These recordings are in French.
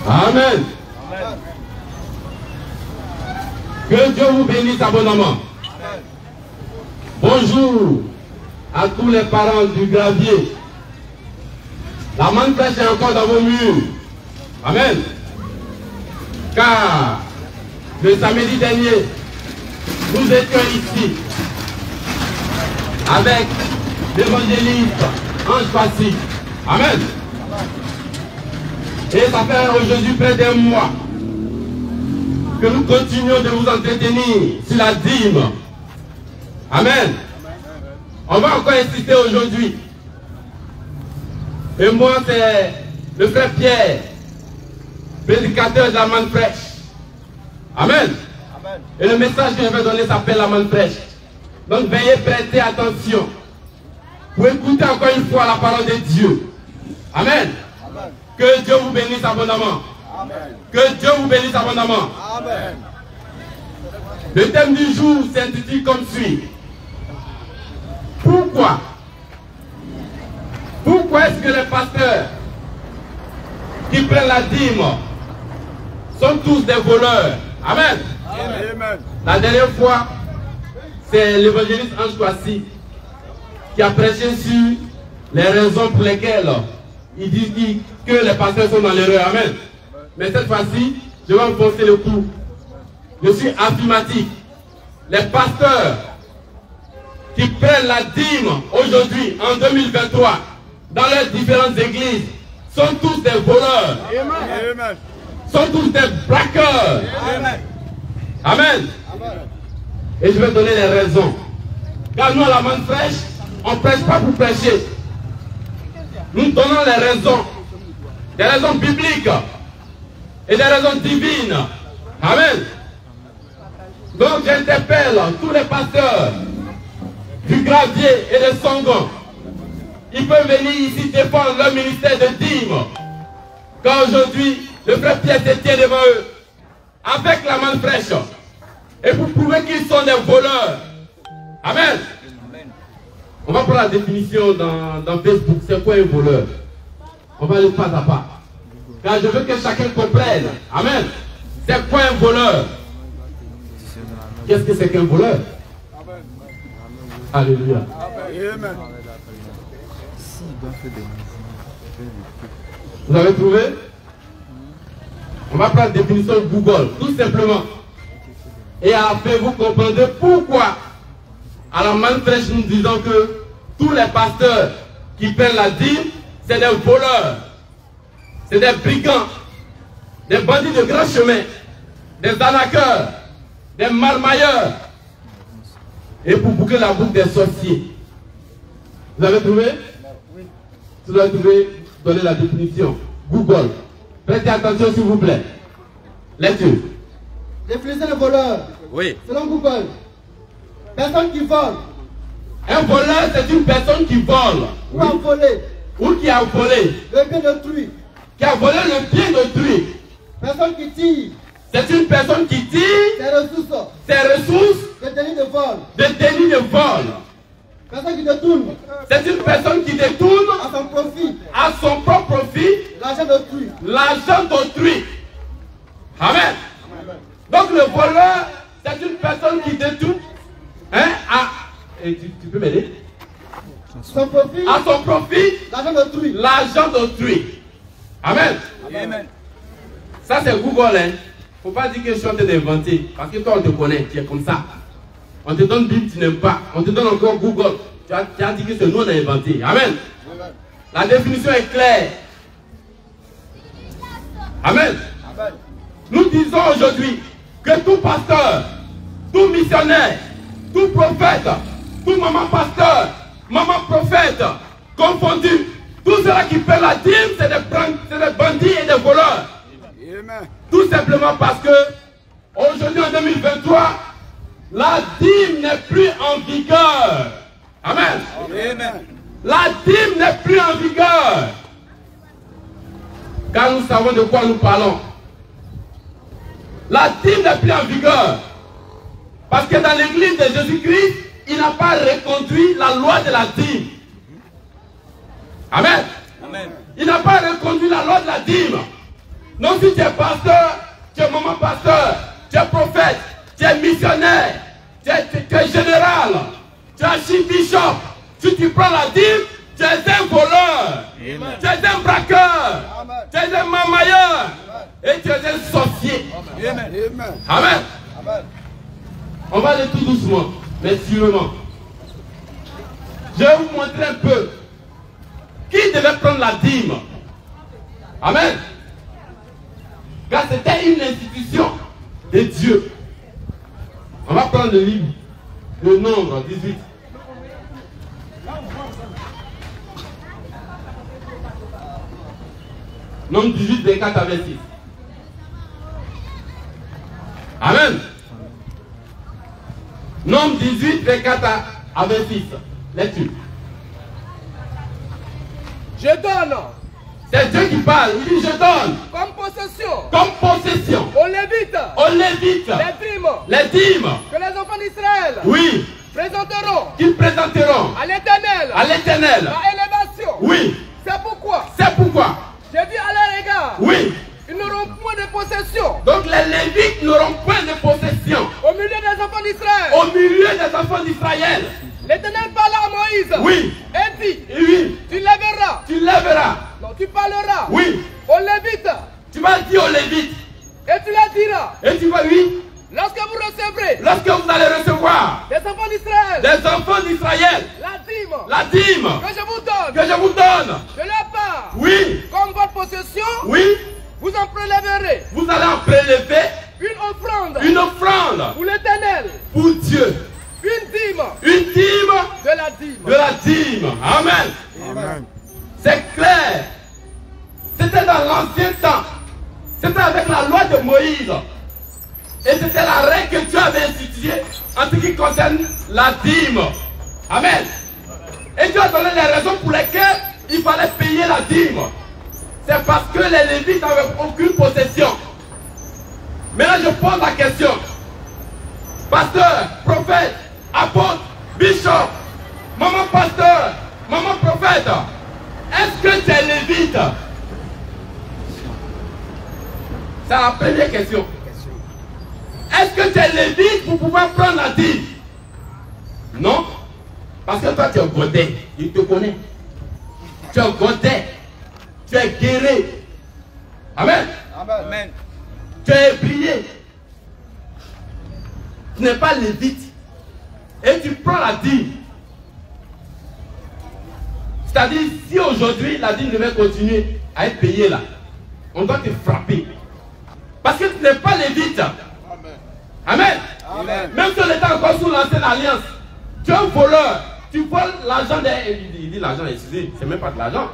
Amen. Que Dieu vous bénisse abondamment. Bonjour à tous les parents du gravier. La manne fraîche est encore dans vos murs. Amen. Car le samedi dernier, nous étions ici avec l'évangéliste Ange Passy. Amen. Et ça fait aujourd'hui près d'un mois que nous continuons de vous entretenir sur la dîme. Amen. On va encore insister aujourd'hui. Et moi, c'est le frère Pierre, prédicateur de la manne fraîche. Amen. Et le message que je vais donner s'appelle la manne fraîche. Donc veuillez prêter attention pour écouter encore une fois la parole de Dieu. Amen. Que Dieu vous bénisse abondamment. Amen. Que Dieu vous bénisse abondamment. Amen. Le thème du jour s'intitule comme suit. Pourquoi est-ce que les pasteurs qui prennent la dîme sont tous des voleurs? Amen. Amen. La dernière fois, c'est l'évangéliste Ange Passy qui a prêché sur les raisons pour lesquelles il dit que les pasteurs sont dans l'erreur. Amen. Mais cette fois-ci, je vais enfoncer le coup. Je suis affirmatif. Les pasteurs qui prennent la dîme aujourd'hui, en 2023, dans leurs différentes églises, sont tous des voleurs. Amen. Sont tous des braqueurs. Amen. Amen. Et je vais donner les raisons. Car nous, à la manne fraîche, on ne prêche pas pour prêcher. Nous donnons les raisons. Des raisons bibliques et des raisons divines. Amen. Donc j'interpelle tous les pasteurs du gravier et de Songon. Ils peuvent venir ici défendre leur ministère de dîme. Car aujourd'hui, le frère Pierre se tient devant eux avec la manne fraîche. Et pour prouver qu'ils sont des voleurs. Amen. On va prendre la définition dans Facebook. C'est quoi un voleur? On va aller pas à pas. Car je veux que chacun comprenne. Amen. C'est quoi un voleur? Qu'est-ce que c'est qu'un voleur? Alléluia. Amen. Vous avez trouvé? On va prendre la définition de Google, tout simplement. Et à la fin, vous comprendrez pourquoi, à la manne fraîche, nous disons que tous les pasteurs qui prennent la dîme, c'est des voleurs, c'est des brigands, des bandits de grand chemin, des arnaqueurs, des marmailleurs, et pour boucler la boucle des sorciers. Vous avez trouvé? Si vous avez trouvé, donnez la définition. Google. Prêtez attention s'il vous plaît. Lecture. Définissez le voleur. Oui. Selon Google, personne qui vole. Un voleur, c'est une personne qui vole. Ou a volé. Ou qui a volé. Le bien d'autrui. Qui a volé le bien d'autrui. Personne qui tire. C'est une personne qui tire ses ressources de délit de vol. Personne qui détourne. C'est une personne qui détourne à son propre profit l'argent d'autrui. Amen. Donc le voleur, c'est une personne qui détourne et tu peux m'aider? À son profit l'argent d'autrui. Amen. Amen. Ça c'est Google. Faut pas dire que je suis en train d'inventer. Parce que toi on te connaît, tu es comme ça. On te donne Bible, tu n'aimes pas. On te donne encore Google. Tu as dit que c'est nous on a inventé. Amen. La définition est claire. Amen. Nous disons aujourd'hui que tout pasteur, tout missionnaire, tout prophète, tout maman pasteur, maman prophète, confondu, tout cela qui fait la dîme, c'est des bandits et des voleurs. Tout simplement parce que aujourd'hui en 2023, la dîme n'est plus en vigueur. Amen. Amen. La dîme n'est plus en vigueur. Car nous savons de quoi nous parlons. La dîme n'est plus en vigueur. Parce que dans l'église de Jésus-Christ, il n'a pas reconduit la loi de la dîme. Amen. Amen. Il n'a pas reconduit la loi de la dîme. Non, si tu es pasteur, tu es maman pasteur, tu es prophète, tu es missionnaire, tu es général, tu es archibishop. Si tu prends la dîme, tu es un voleur, Amen. tu es un braqueur, Amen. tu es un mamailleur et tu es un sorcier. Amen. Amen. Amen. On va aller tout doucement, mais sûrement. Je vais vous montrer un peu qui devait prendre la dîme. Amen. Car c'était une institution de Dieu. On va prendre le livre, le nombre 18. Nombre 18, 24 à 26. Amen. Nombre 18, 24 à 26. Lecture. Je donne C'est Dieu qui parle. Il dit je donne comme possession comme possession aux Lévites aux Lévites les dîmes les dîmes. que les enfants d'Israël Oui. présenteront Qu'ils présenteront à l'Éternel à l'Éternel. la élévation. Oui. C'est pourquoi C'est pourquoi. j'ai dit à leur égard, Oui. ils n'auront point de possession Donc les Lévites n'auront point de possession au milieu des enfants d'Israël. au milieu des enfants d'Israël. L'Éternel parla à Moïse Oui. et dit, Oui. tu lèveras, Tu lèveras. non, tu parleras Oui. aux Lévites Tu vas dire aux Lévites. et tu leur diras, Et tu vas, oui. lorsque vous recevrez Lorsque vous allez recevoir des enfants d'Israël des enfants d'Israël la dîme la dîme que je vous donne que je vous donne. de leur part Oui. comme votre possession, Oui. vous en prélèverez Vous allez en prélever une offrande une offrande pour l'Éternel, pour Dieu. une dîme Une dîme de la dîme. de la dîme. Amen. Amen. C'est clair. C'était dans l'ancien temps. C'était avec la loi de Moïse. Et c'était la règle que Dieu avait instituée en ce qui concerne la dîme. Amen. Et Dieu a donné les raisons pour lesquelles il fallait payer la dîme. C'est parce que les Lévites n'avaient aucune possession. Maintenant je pose la question. Pasteur, prophète, apôtre, bishop, maman pasteur, maman prophète, est-ce que tu es lévite? C'est la première question. Est-ce que tu es lévite pour pouvoir prendre la dîme? Non. Parce que toi tu es godet. Il te connaît. Tu es godet. Tu es guéri. Amen. Amen. Tu es ébrié. Tu n'es pas lévite. Et tu prends la dîme. C'est-à-dire, si aujourd'hui la dîme devait continuer à être payée là, on doit te frapper. Parce que tu n'es pas lévite. Amen. Amen. Même si on était encore sous l'ancienne alliance, tu es un voleur. Tu voles l'argent des. Il dit l'argent, excusez, c'est même pas de l'argent.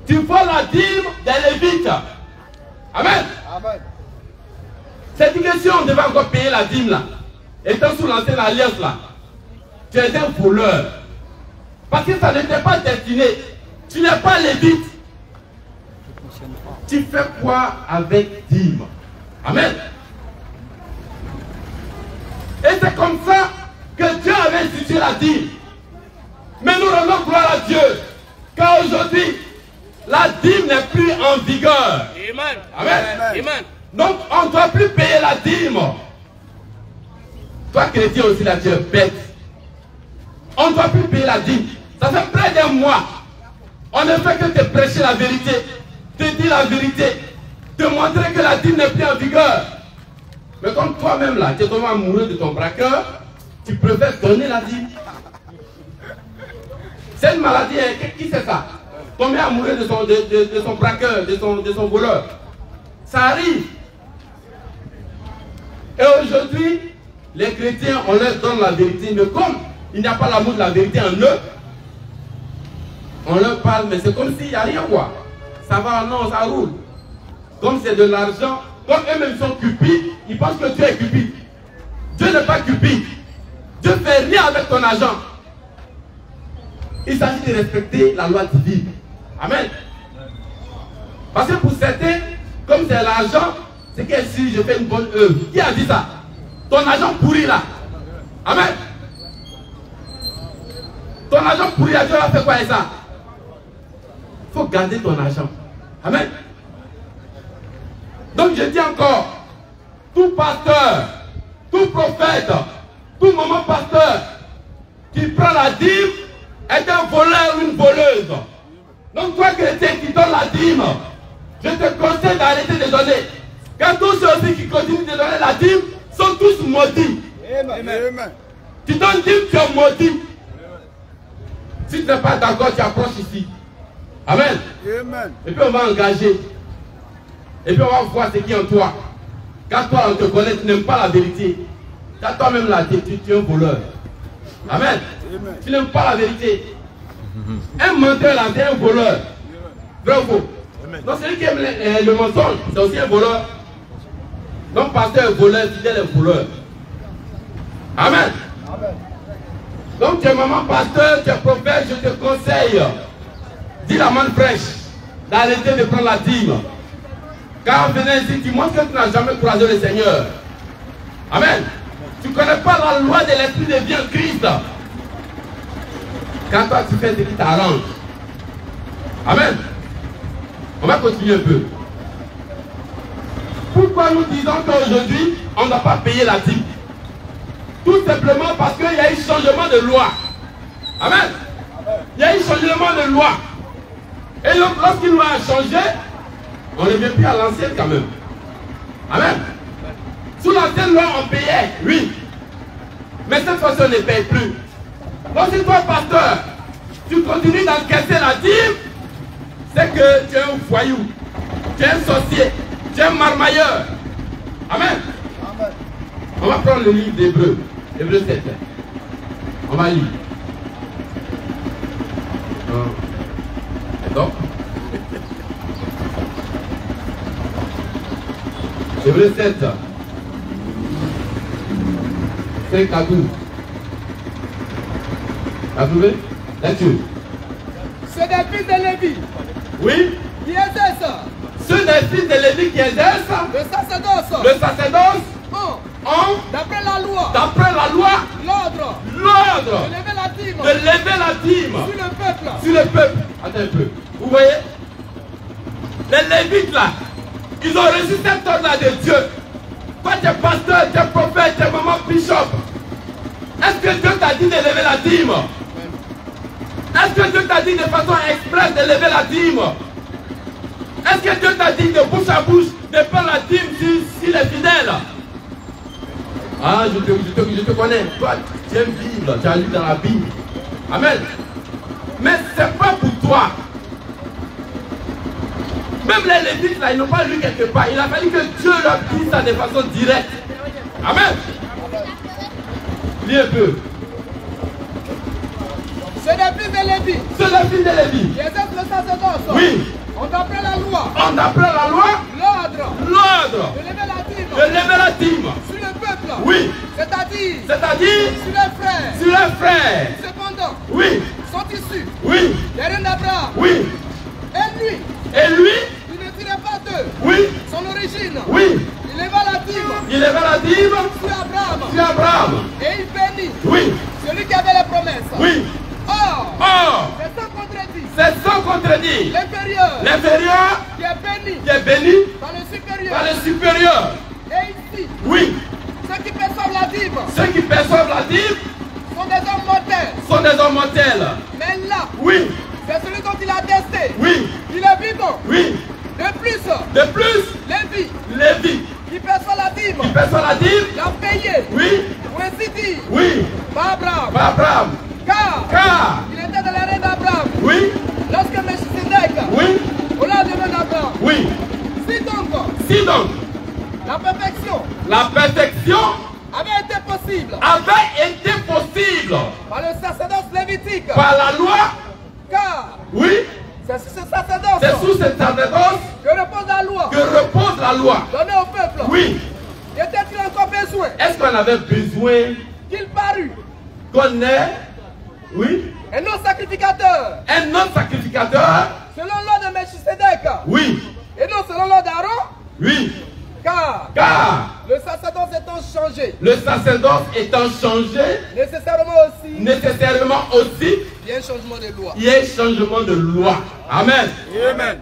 Tu voles la dîme des lévites. Amen. Amen. C'est une question, on devait encore payer la dîme là. Étant sous l'ancienne alliance là, tu es un voleur. Parce que ça n'était pas destiné. Tu n'es pas lévite. Tu fais quoi avec dîme? Amen. Et c'est comme ça que Dieu avait institué la dîme. Mais nous rendons gloire à Dieu. Car aujourd'hui, la dîme n'est plus en vigueur. Amen. Amen. Amen. Donc on ne doit plus payer la dîme. Toi chrétien aussi là, tu es bête. On ne doit plus payer la dîme. Ça fait près d'un mois. On ne fait que te prêcher la vérité, te dire la vérité, te montrer que la dîme n'est plus en vigueur. Mais comme toi-même là, tu es tombé amoureux de ton braqueur, tu préfères donner la dîme. C'est une maladie, hein? Qui c'est ça? Tomber amoureux de son braqueur, de son voleur. Ça arrive. Et aujourd'hui, les chrétiens, on leur donne la vérité, mais comme il n'y a pas l'amour de la vérité en eux, on leur parle, mais c'est comme s'il n'y a rien quoi. Ça va, non, ça roule. Comme c'est de l'argent, comme eux-mêmes sont cupides, ils pensent que Dieu est cupide. Dieu n'est pas cupide. Dieu ne fait rien avec ton argent. Il s'agit de respecter la loi divine. Amen. Parce que pour certains, comme c'est l'argent, c'est que si je fais une bonne œuvre. Qui a dit ça? Ton argent pourri là. Amen. Ton argent pourri là, Dieu va faire quoi avec ça? Il faut garder ton argent. Amen. Donc je dis encore, tout pasteur, tout prophète, tout maman pasteur qui prend la dîme est un voleur ou une voleuse. Donc toi chrétien qui donne la dîme, je te conseille d'arrêter de donner. Car tous ceux aussi qui continuent de donner la dîme sont tous maudits. Amen. Tu donnes dîme, tu es maudit. Si tu n'es pas d'accord, tu approches ici. Amen. Amen. Et puis on va engager. Et puis on va voir ce qui est en toi. Quand toi on te connaît, tu n'aimes pas la vérité. Quand toi-même là, tu es un voleur. Amen. Amen. Tu n'aimes pas la vérité. Un menteur là, c'est un voleur. Vrai ou faux? Donc celui qui aime le mensonge, c'est aussi un voleur. Donc pasteur est voleur, fidèle est voleur. Amen. Amen. Donc tu es maman pasteur, tu es prophète, je te conseille, dis la main fraîche, d'arrêter de prendre la dîme. Car en venant ici, tu montres que tu n'as jamais croisé le Seigneur. Amen. Tu ne connais pas la loi de l'esprit de vie en Christ. Quand toi tu fais ce qui t'arrange. Amen. On va continuer un peu. Pourquoi nous disons qu'aujourd'hui, on ne doit pas payer la dîme? Tout simplement parce qu'il y a eu changement de loi. Amen. Il y a eu changement de loi. Et donc, lorsqu'une loi a changé, on ne revient plus à l'ancienne quand même. Amen. Sous l'ancienne loi, on payait, oui. Mais cette fois-ci, on ne paye plus. Donc, si toi, pasteur, tu continues d'encaisser la dîme, c'est que tu es un voyou, tu es un sorcier, tu es un marmailleur. Amen. Amen. On va prendre le livre d'Hébreu, Hébreu 7. On va lire. Donc, Hébreu 7, 5 à 12. T'as trouvé? Lecture. C'est des fils de Lévi Oui. qui exercent Ceux des fils de Lévi qui exercent le sacerdoce le sacerdoce ont, d'après la loi, d'après la loi, l'ordre l'ordre de lever la dîme de lever la dîme sur le peuple. sur le peuple. Attends un peu. Vous voyez? Les Lévites là, ils ont reçu cet ordre-là de Dieu. Toi, tu es pasteur, tu es prophète, tu es maman bishop. Est-ce que Dieu t'a dit de lever la dîme? Est-ce que Dieu t'a dit de façon express de lever la dîme? Est-ce que Dieu t'a dit de bouche à bouche de faire la dîme s'il est fidèle? Ah, je te connais. Toi, tu aimes vivre, tu as lu dans la Bible. Amen. Mais ce n'est pas pour toi. Même les Lévites, là, ils n'ont pas lu quelque part. Il a fallu que Dieu leur dise ça de façon directe. Amen. Lis un peu. C'est des fils de Lévi C'est le fils de Lévi. qui exercent le sacerdoce. Oui. On d'après la loi, On apprend la loi, l'ordre de lever la dîme de lever la dîme. sur le peuple. Oui. C'est-à-dire C'est-à-dire sur les frères. sur les frères. Cependant, Oui. sont issus Oui. des reines d'Abraham. Oui. Et lui, Et lui, il ne tirait pas d'eux. oui. Son origine, Oui. il leva la dîme Il leva la dîme sur Abraham. sur Abraham. Et il bénit Oui. celui qui avait les promesses. Oui. Or, Or, c'est sans contredit. c'est sans contredit. L'inférieur L'inférieur qui est béni qui est béni par le supérieur. par le supérieur. Et ici, Oui. ceux qui perçoivent la dîme Ceux qui perçoivent la dîme sont des hommes mortels. sont des hommes mortels. Mais là, Oui. c'est celui dont il a testé. Oui. Il est vivant. Oui. De plus, De plus, Lévi, Lévi qui perçoit la dîme, qui perçoit la dîme. l'a payé. Oui. Pour ainsi dire, Oui. par Abraham. Par Abraham. Car. Il était dans les reins d'Abraham. Oui. Lorsque Melchisedec, Oui. au lendemain d'Abraham, Oui. si donc Si donc la perfection la perfection avait été possible avait été possible par le sacerdoce lévitique, par la loi, car oui, c'est sur ce sacerdoce c'est sous cette sacerdoce que repose la loi que repose la loi. donnée au peuple. Oui. Était-il encore besoin Est-ce qu'on avait besoin qu'il parût qu'on ait, oui, un autre sacrificateur un autre sacrificateur? selon l'ordre de Melchisedec Oui. et non selon l'ordre d'Aaron, Oui. car le sacerdoce étant changé, Le sacerdoce étant changé, nécessairement aussi, il il y a un changement de loi. y a un changement de loi. Amen. Amen.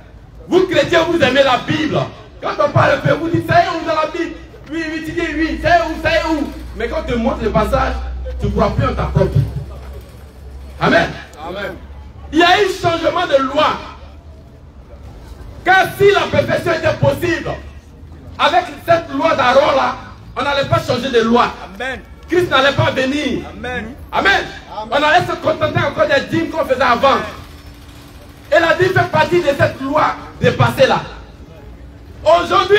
Vous chrétiens, vous aimez la Bible. Quand on parle de feu, vous dites, ça y est où dans la Bible? Oui, oui, tu dis oui, ça y est où, ça y est où? Mais quand tu montres le passage, tu ne crois plus en ta propre vie. Amen. Amen. Il y a eu changement de loi. Car si la perfection était possible, avec cette loi d'Aaron là, on n'allait pas changer de loi. Amen. Christ n'allait pas venir. Amen. Amen. On allait se contenter encore des dîmes qu'on faisait avant. Et la dîme fait partie de cette loi dépassée là. Aujourd'hui,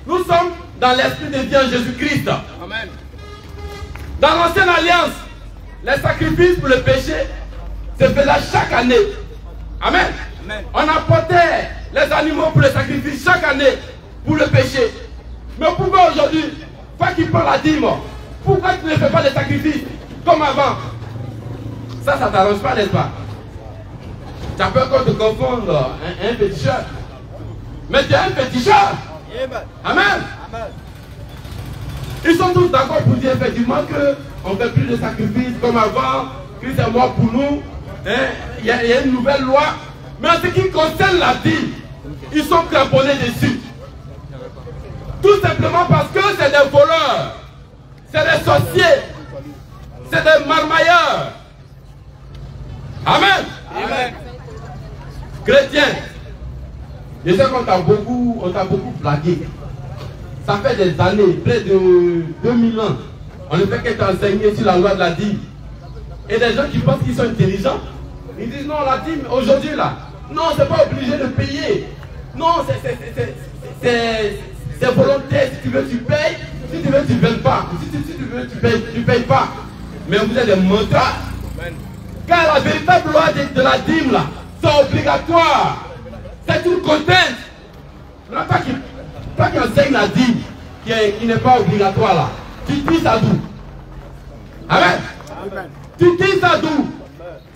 nous sommes dans l'esprit de Dieu en Jésus-Christ. Amen. Dans l'ancienne alliance, les sacrifices pour le péché se faisaient chaque année. Amen. Amen. On apportait les animaux pour le sacrifice chaque année pour le péché. Mais pourquoi aujourd'hui, toi qui prends la dîme, pourquoi tu ne fais pas de sacrifices comme avant? Ça ne t'arrange pas, n'est-ce pas? Tu as peur qu'on te confonde un féticheur. Mais tu es un féticheur. Amen. Amen. Ils sont tous d'accord pour dire effectivement qu'on ne fait plus de sacrifices comme avant. Christ est mort pour nous. Il y a une nouvelle loi. Mais en ce qui concerne la dîme, ils sont cramponnés dessus. Tout simplement parce que c'est des voleurs. C'est des sorciers. C'est des marmailleurs. Amen. Amen. Chrétien, je sais qu'on t'a beaucoup blagué. Ça fait des années, près de 2000 ans. On ne fait que t'enseigner sur la loi de la dîme. Et des gens qui pensent qu'ils sont intelligents, ils disent non, la dîme aujourd'hui là, non, c'est pas obligé de payer. Non, c'est volontaire. Si tu veux, tu payes. Si tu veux, tu ne payes pas. Si tu veux, tu ne payes pas. Mais vous êtes des menteurs. Car la véritable loi de la dîme là, c'est obligatoire. C'est une contrainte. Toi qui enseignes la dîme, qui n'est pas obligatoire là, tu dis ça d'où? Amen. Amen. Tu dis ça d'où?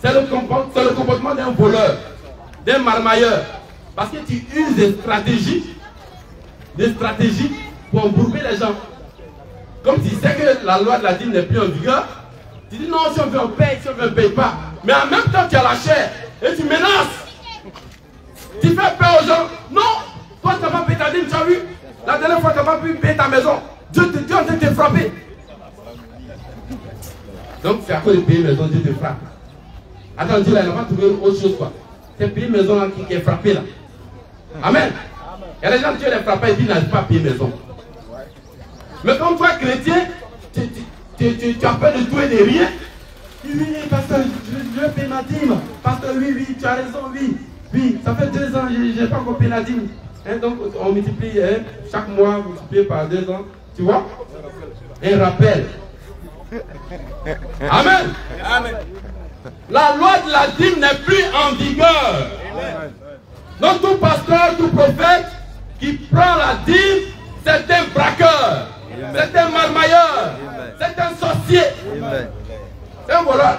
C'est le comportement d'un voleur, d'un marmailleur. Parce que tu uses des stratégies pour embourber les gens. Comme tu sais que la loi de la dîme n'est plus en vigueur, tu dis non, si on veut on paye, si on veut on ne paye pas. Mais en même temps tu as la chair et tu menaces. Tu fais peur aux gens. Non, toi tu n'as pas payé ta dîme, tu as vu? La dernière fois tu n'as pas pu payer ta maison. Dieu est en train de te frapper. Donc c'est à cause de payer maison, Dieu te frappe. Attends, Dieu là, il n'a pas trouvé autre chose quoi. C'est payer maison là, qui est frappé là. Amen. Il y a des gens, Dieu les frappe et dit, n'arrive pas à payer maison. Mais comme toi, chrétien, tu as peur de tout et de rien. Oui, pasteur, je vais payer ma dîme. Pasteur, oui, tu as raison, oui, ça fait 2 ans, je n'ai pas encore payé la dîme. Donc, on multiplie chaque mois, multiplié par 2 ans. Tu vois? Un rappel. Amen. Amen. La loi de la dîme n'est plus en vigueur. Amen. Donc, tout pasteur, tout prophète qui prend la dîme, c'est un braqueur. C'est un marmailleur. C'est un sorcier. C'est un voleur.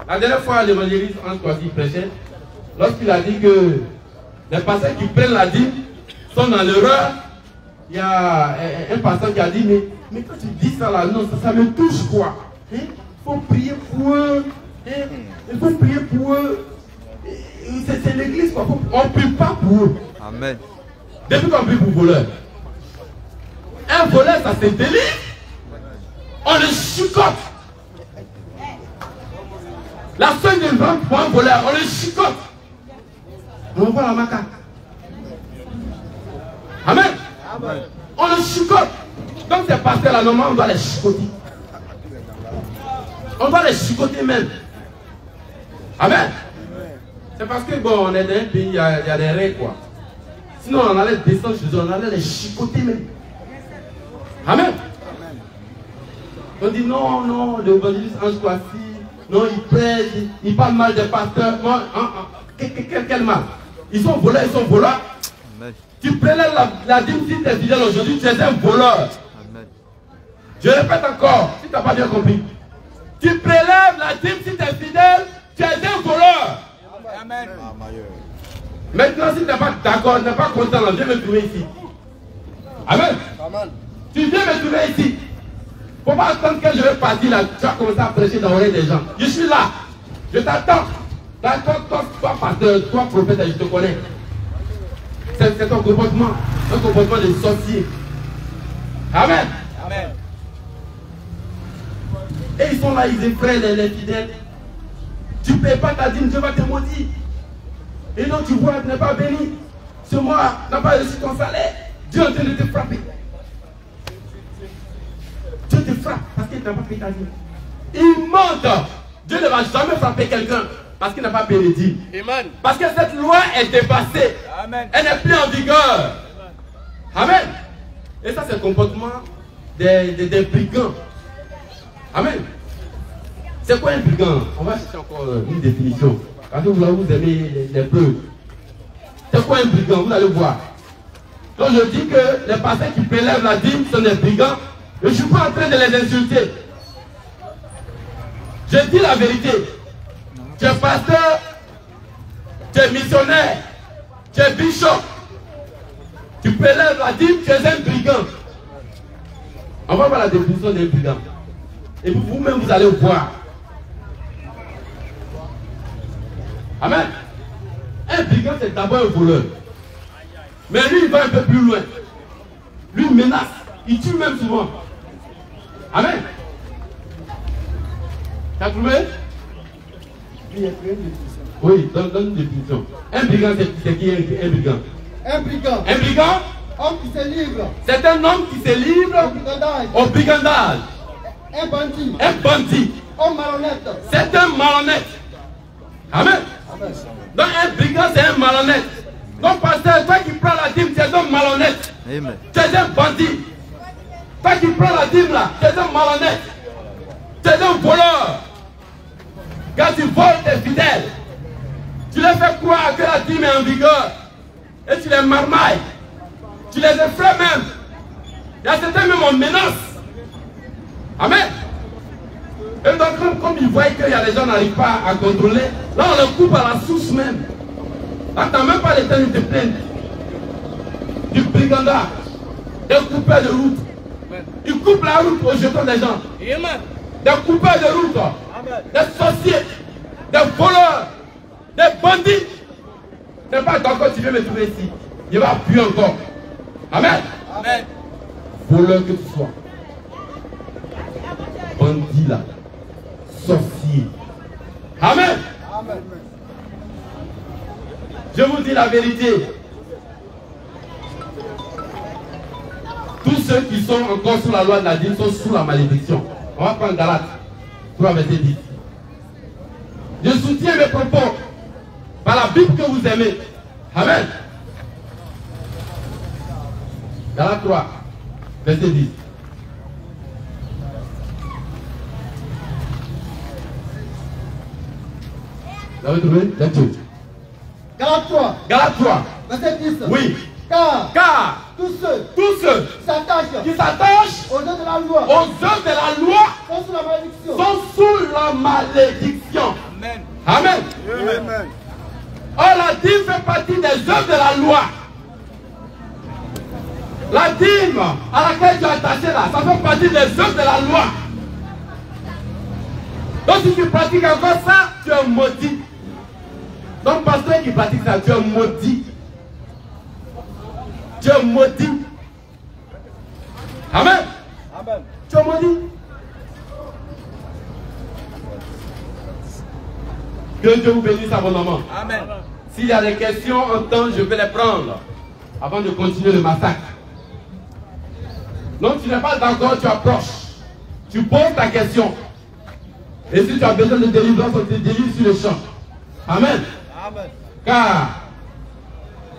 La dernière fois, l'évangéliste Ange Kwasi prêchait, lorsqu'il a dit que les pasteurs qui prennent la dîme sont dans l'erreur, il y a un pasteur qui a dit, mais quand tu dis ça là, non, ça me touche quoi? Il faut prier pour eux. Il faut prier pour eux. C'est l'église quoi. On ne prie pas pour eux. Amen. Depuis qu'on prie pour voleur. Un voleur, ça c'est délit. On le chicote. La seule de vente pour un voleur, on le chicote. On envoie la maca. Amen. Amen. On le chicote. Donc ces pasteurs-là, normalement, on doit les chicoter. On doit les chicoter même. Amen. C'est parce que bon, on est dans un pays, il y a des règles quoi. Sinon on allait descendre chez eux, on allait les chicoter même. Amen. On dit non, l'évangéliste Ange Kwasi, non, il prêche, il parle mal des pasteurs. Non, quel mal? Ils sont voleurs. Amen. Tu prélèves la dîme si tu es fidèle aujourd'hui, tu es un voleur. Amen. Je répète encore, si tu n'as pas bien compris. Tu prélèves la dîme si tu es fidèle, tu es un voleur. Amen. Maintenant, si tu n'es pas d'accord, tu n'es pas content, viens me trouver ici. Amen. Amen. Tu viens me trouver ici. Il ne faut pas attendre que je vais partir là. Tu vas commencer à prêcher dans l'oreille des gens. Je suis là. Je t'attends. Toi, pasteur, toi, prophète, je te connais. c'est un comportement de sorcier. Amen. Amen. Et ils sont là, ils effraient les fidèles. Tu ne payes pas ta dîme, Dieu va te maudire. Et donc tu vois, tu n'es pas béni. Ce mois n'a pas reçu ton salaire. Dieu est en train de te frapper. Dieu te frappe parce qu'il n'a pas payé ta dîme. Il ment. Dieu ne va jamais frapper quelqu'un parce qu'il n'a pas payé les dîmes. Amen. Parce que cette loi est dépassée. Amen. Elle n'est plus en vigueur. Amen. Et ça, c'est le comportement des brigands. Amen. C'est quoi un brigand? On va chercher encore une définition. Parce que vous aimez les preuves. C'est quoi un brigand? Vous allez voir. Donc je dis que les pasteurs qui prélèvent la dîme sont des brigands. Je ne suis pas en train de les insulter. Je dis la vérité. Tu es pasteur, tu es missionnaire, tu es bishop. Tu prélèves la dîme, tu es un brigand. On va voir la définition d'un brigand. Et vous-même, vous allez voir. Amen. Un brigand, c'est d'abord un voleur. Mais lui, il va un peu plus loin. Lui, il menace. Il tue même souvent. Amen. T'as trouvé? Oui, donne une définition. Un brigand, c'est qui un brigand? Un brigand. Un brigand? Homme qui se livre. C'est un homme qui se livre au brigandage. Un bandit. Un bandit. Homme malhonnête. C'est un malhonnête. Amen. Amen. Donc un brigand, c'est un malhonnête. Donc pasteur, toi qui prends la dîme, tu es un malhonnête. Amen. Tu es un bandit. Toi qui prends la dîme là, tu es un malhonnête. Tu es un voleur. Quand tu voles tes fidèles, tu les fais croire que la dîme est en vigueur. Et tu les marmailles. Tu les effraies même. Il y a certains même en menace. Amen. Et donc comme ils voient qu'il y a des gens qui n'arrivent pas à contrôler, là on les coupe à la source même. Là tu n'as même pas le temps de te plaindre. Du brigandage, des coupeurs de route. Ils coupent la route aux jetons des gens. Amen. Des coupeurs de route. Amen. Des sorciers, des voleurs, des bandits. C'est pas quand tu viens me trouver ici. Il va appuyer encore. Amen. Amen. Voleur que tu sois. Bandit là. Sorcier. Amen. Amen. Je vous dis la vérité. Tous ceux qui sont encore sous la loi de la dîme sont sous la malédiction. On va prendre Galates 3, verset 10. Je soutiens mes propos par la Bible que vous aimez. Amen. Galates 3, verset 10. Vous avez trouvé? Lecture. Galates 3. Galates 3. Verset 10. Oui. Car tous ceux qui s'attachent aux œuvres de la loi aux œuvres de la loi sont sous la malédiction. sont sous la malédiction. Amen. Amen. Amen. Or la dîme fait partie des œuvres de la loi. La dîme à laquelle tu es attaché là, ça fait partie des œuvres de la loi. Donc si tu pratiques encore ça, tu es maudit. Donc pasteur qui pratique ça, tu es maudit. Tu es maudit. Amen. Amen. Tu es maudit. Que Dieu vous bénisse abondamment. Amen. S'il y a des questions en temps, je vais les prendre avant de continuer le massacre. Donc tu n'es pas d'accord, tu approches. Tu poses ta question. Et si tu as besoin de délivrance, on te délivre sur le champ. Amen. Amen. Car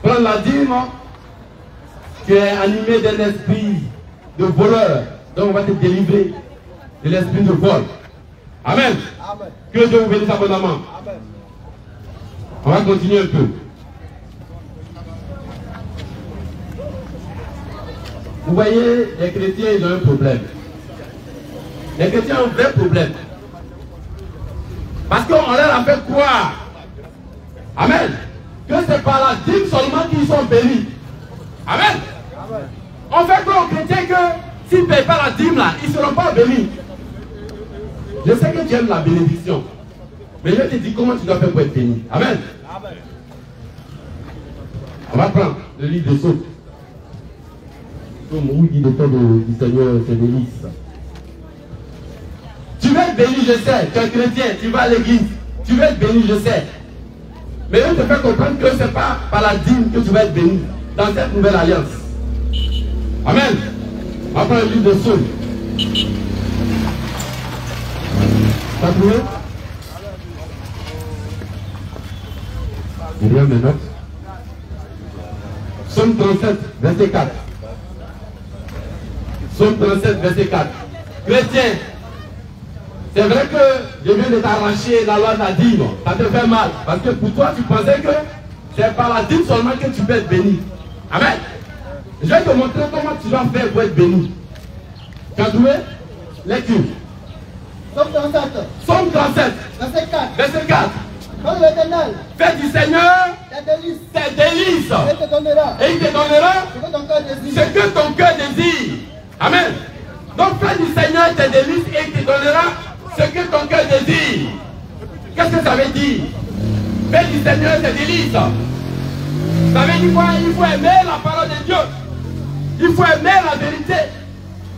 prendre la dîme, tu es animé d'un esprit de voleur. Donc on va te délivrer de l'esprit de vol. Amen. Amen. Que Dieu vous bénisse abondamment. Amen. On va continuer un peu. Vous voyez, les chrétiens, ils ont un problème. Les chrétiens ont un vrai problème. Parce qu'on leur a fait croire, amen, que c'est par la dîme seulement qu'ils sont bénis. Amen. Amen. On fait croire aux chrétiens que s'ils ne payent pas la dîme là, ils ne seront pas bénis. Je sais que tu aimes la bénédiction. Mais je te dis comment tu dois faire pour être béni. Amen. Amen. On va prendre le livre de Psaume. Comme où dit le temps du Seigneur, c'est délice. Tu veux être béni, je sais. Tu es chrétien, tu vas à l'église. Tu veux être béni, je sais. Mais je te fais comprendre que ce n'est pas par la dîme que tu vas être béni dans cette nouvelle alliance. Amen. On va prendre le livre de Psaume. T'as trouvé? Il y a mes notes. Psaume 37, verset 4. Psaume 37, verset 4. Chrétien, c'est vrai que je viens de t'arracher la loi de la dîme. Ça te fait mal. Parce que pour toi, tu pensais que c'est par la dîme seulement que tu peux être béni. Amen. Je vais te montrer comment tu vas faire pour être béni. Tu as trouvé? Lecture. Psaume 37. Psaume 37. Verset 4. Verset 4. Quand l'Éternel Fais du Seigneur tes délices, tes délices. et te donnera Et il te donnera ce que ton cœur désire. ce que ton cœur désire. Amen. Donc fais du Seigneur tes délices et il te donnera ce que ton cœur désire. Qu'est-ce que ça veut dire? Fais du Seigneur tes délices. Ça veut dire quoi? Il faut aimer la parole de Dieu. Il faut aimer la vérité.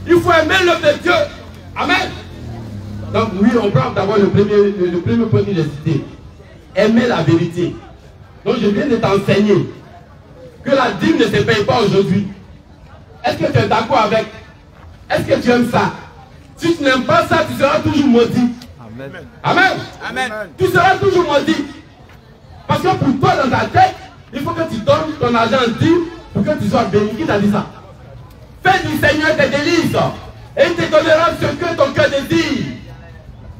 Il faut aimer l'œuvre de Dieu. Amen. Donc oui, on prend d'abord le premier point qu'il a cité. Aimer la vérité. Donc je viens de t'enseigner que la dîme ne se paye pas aujourd'hui. Est-ce que tu es d'accord avec? Est-ce que tu aimes ça? Si tu n'aimes pas ça, tu seras toujours maudit. Amen. Amen. Amen. Tu seras toujours maudit. Parce que pour toi, dans ta tête, il faut que tu donnes ton argent en dîme pour que tu sois béni. Qui t'a dit ça? Fais du Seigneur tes délices et il te donnera ce que ton cœur désire.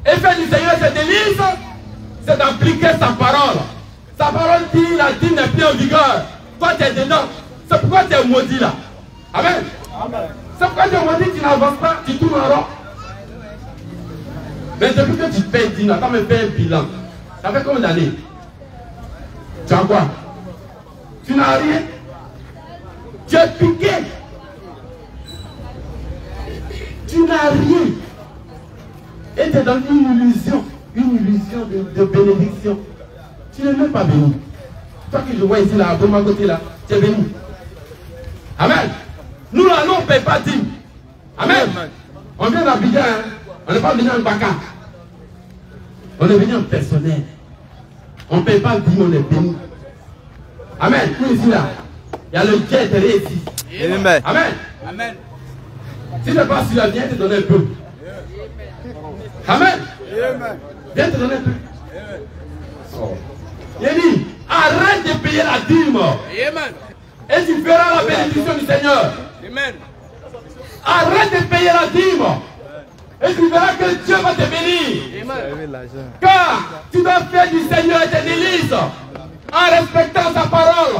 Et faire du Seigneur tes délices, c'est d'appliquer sa parole. Sa parole dit, la dîme n'est plus en vigueur. Toi, tu es dedans. C'est pourquoi tu es maudit là. Amen. Amen. C'est pourquoi tu es maudit, tu n'avances pas, tu tournes en rond. Mais depuis que tu te fais dîme, tu as même fait un bilan. Ça fait combien d'années? Tu as quoi? Tu n'as rien. Tu es piqué. Tu n'as rien. Et tu es dans une illusion de bénédiction. Tu n'es même pas béni. Toi que je vois ici, là, de mon côté, là, tu es béni. Amen. Nous, là, nous, on ne paye pas dîme. Amen. On vient d'Abidjan, hein. On n'est pas venu en Baka. On est venu en personnel. On ne paye pas dîme, on est béni. Amen. Nous, ici, là, il y a le jet ici. Amen. Amen. Amen. Si tu n'es pas sûr, viens te donner un peu. Amen. Viens te donner un peu. Oh. Il dit, arrête de payer la dîme. Amen. Et tu verras la bénédiction du Seigneur. Amen. Arrête de payer la dîme. Et tu verras que Dieu va te bénir. Amen. Car tu dois faire du Seigneur tes délices en respectant sa parole,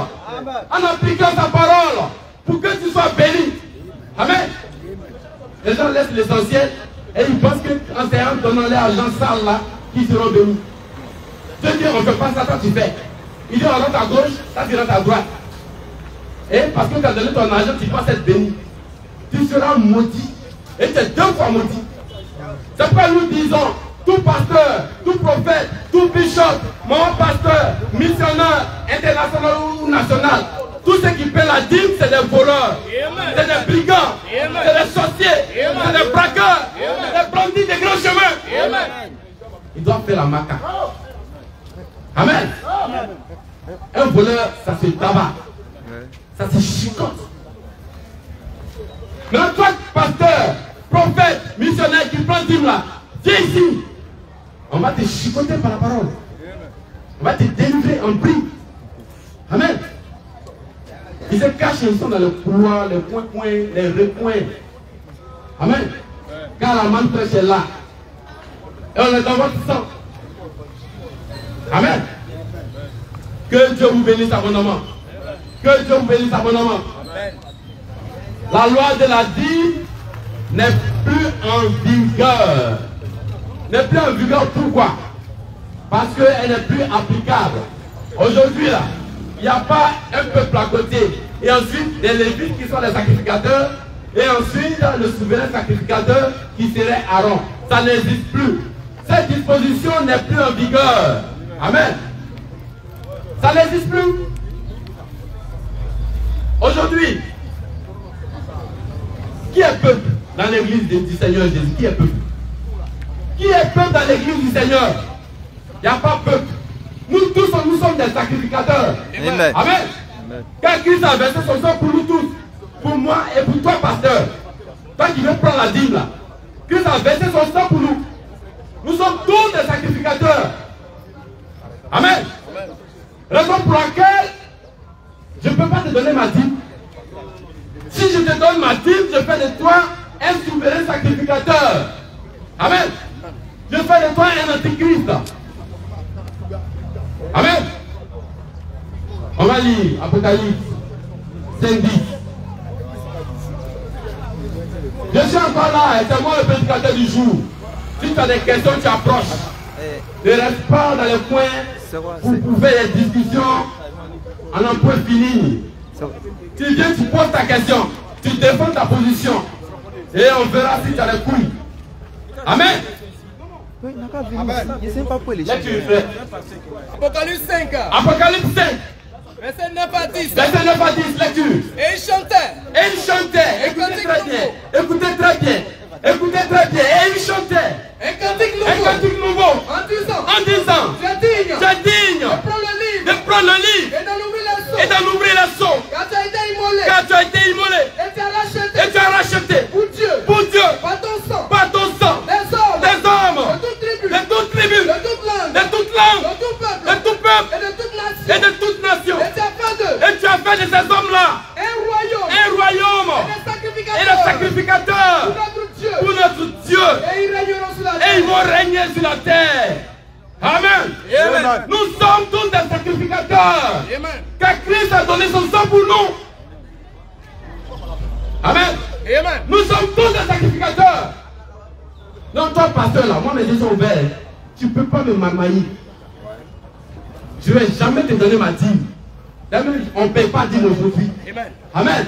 en appliquant sa parole, pour que tu sois béni. Amen. Les gens laissent l'essentiel et ils pensent qu'en servant, donnant les argent sale là, qu'ils seront bénis. Dieu dit, on ne fait pas ça, toi tu fais. Il dit, on rentre à gauche, ça tu rentres à droite. Et parce que tu as donné ton argent, tu penses être béni. Tu seras maudit. Et tu es 2 fois maudit. C'est pourquoi nous disons, tout pasteur, tout prophète, tout bishop, mon pasteur, missionnaire, international ou national, tous ceux qui paient la dîme, c'est des voleurs, c'est des brigands, c'est des sorciers, c'est des braqueurs, des bandits des grands chemins. Ils doivent faire la maca. Amen. Un voleur, ça se tabac, ça se chicote. Maintenant, toi, pasteur, prophète, missionnaire qui prend dîme là, viens ici. On va te chicoter par la parole. On va te délivrer en prix. Amen. Ils se cachent, ils sont dans le couloir, les coins-coins, les recoins. Amen. Car la manne fraîche est là. Et on est dans votre sang. Amen. Que Dieu vous bénisse abondamment. Que Dieu vous bénisse abondamment. La loi de la dîme n'est plus en vigueur. N'est plus en vigueur, pourquoi? Parce qu'elle n'est plus applicable. Aujourd'hui, là, il n'y a pas un peuple à côté. Et ensuite, les Lévites qui sont les sacrificateurs. Et ensuite, le souverain sacrificateur qui serait Aaron. Ça n'existe plus. Cette disposition n'est plus en vigueur. Amen. Ça n'existe plus. Aujourd'hui, qui est peuple dans l'église du Seigneur Jésus? Qui est peuple? Qui est peuple dans l'église du Seigneur? Il n'y a pas peuple. Nous tous, nous sommes des sacrificateurs. Amen. Amen. Quand Christ a versé son sang pour nous tous, pour moi et pour toi, pasteur, toi qui veux prendre la dîme là, Christ a versé son sang pour nous. Nous sommes tous des sacrificateurs. Amen. Raison pour laquelle je ne peux pas te donner ma dîme. Si je te donne ma dîme, je fais de toi un souverain sacrificateur. Amen. Je fais de toi un antichrist. Amen. On va lire Apocalypse 5:10. Je suis encore là, et c'est moi le prédicateur du jour. Si tu as des questions, tu approches. Ne reste pas dans les coins pour faire des discussions en un point fini. Tu viens, tu poses ta question, tu défends ta position. Et on verra si tu as les couilles. Amen. Lecture, frère. Apocalypse 5. Apocalypse 5. Verset 9 à 10. Verset 9 à 10, lecture. Et il chantait. Et il chantait. Écoutez très bien. Écoutez très bien. Écoutez très bien. Et il chantait. Un cantique nouveau. Un cantique nouveau. En disant. En disant. Tu es digne. Tu es digne. De prendre le livre. De prendre le livre. Et d'en ouvrir les seaux. Et d'en ouvrir les seaux. Car tu as été immolé. Car tu as été immolé. Et tu as racheté. Et tu as racheté. Pour Dieu. Pour Dieu. Par ton sang. Par ton sang. Des hommes. Des hommes. De toute tribu. De toute tribu. De toute langue. De toute langue. De tout peuple. De tout peuple. Et de toute nation. Et de toute nation. Et tu as fait d'eux. Et tu as fait de ces hommes-là Un royaume. un royaume. Et des sacrificateurs. Et des sacrificateurs. Pour notre Dieu. Pour notre Dieu. Et ils régneront sur la terre. Et ils vont régner sur la terre. Amen. Amen. Nous sommes tous des sacrificateurs. Amen. Car Christ a donné son sang pour nous. Amen. Amen. Nous sommes tous des sacrificateurs. Non, toi, pasteur, là, moi, mes yeux sont ouverts. Tu ne peux pas me marmailler. Je ne vais jamais te donner ma dîme. On ne paye pas dîme aujourd'hui. Amen. Amen.